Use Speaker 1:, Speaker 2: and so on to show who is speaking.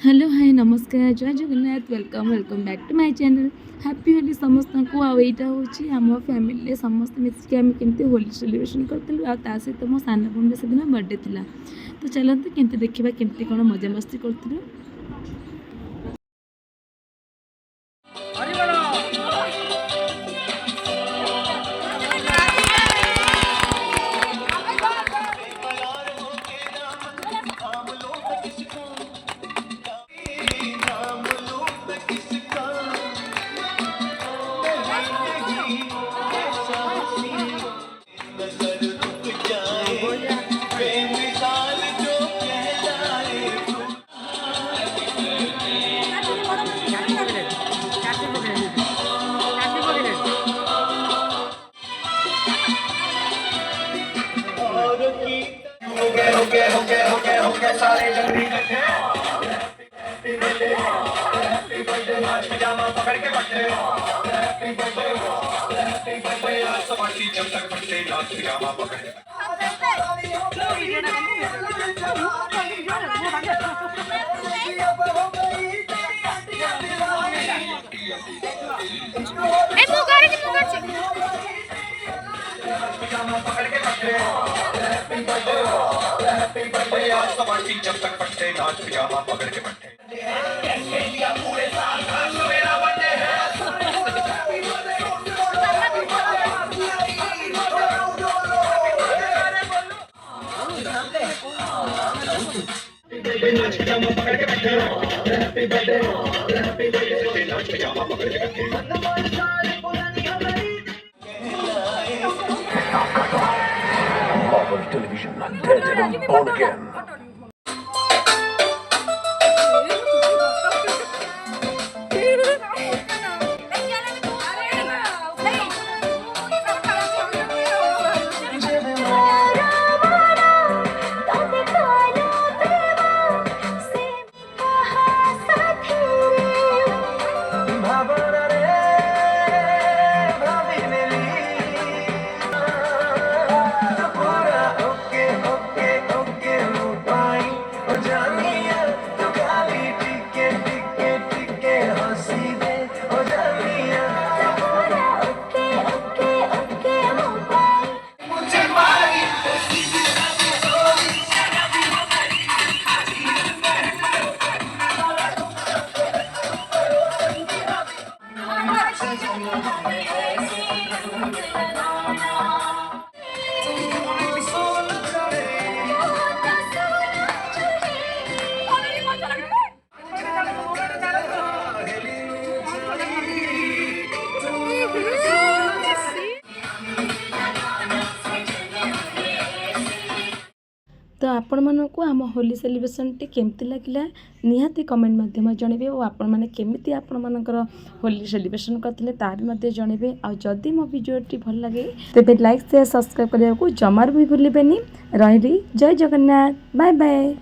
Speaker 1: Hello hi नमस्कार जय Jagannath welcome back to my channel happy Holi समस्त को आईटा हूँ आम फैमिली समस्त मिसिक आम केमती होली सेलिब्रेशन करूँ आ सहित मो सान भूमि से दिन बर्थडे थिला तो चलते केमती देखा केमती कौन मजा मस्ती करूँ। Okay, सारे जल्दी इकट्ठे हैप्पी बर्थडे नाच पिजामा पकड़ के बैठे हैप्पी बर्थडे आज सवारी जब तक बर्थडे नाच पिजामा पकड़ के पिजामा पकड़ के बैठे हैप्पी बर्थडे आज सवारी जब तक बर्थडे नाच पिजामा पकड़ के बैठे पूरे साल मेरा बर्थडे है। नाच पिजामा पकड़ के बैठे हैप्पी बर्थडे नाच पिजामा पकड़ के बैठे television dead and born again. तो आपण मानक आम होली सेलिब्रेशन टी केमती लगिला निहाती कमेंट माध्यम जनइबे और आपण माने केमिति आपण मानकर होली सेलिब्रेशन करथिले तार मध्ये जनइबे आ जदी मो वीडियो टी भल लगे तेबे लाइक शेयर सब्सक्राइब करने को जमार भी भूलिबेनी। रही जय जगन्नाथ बाय बाय।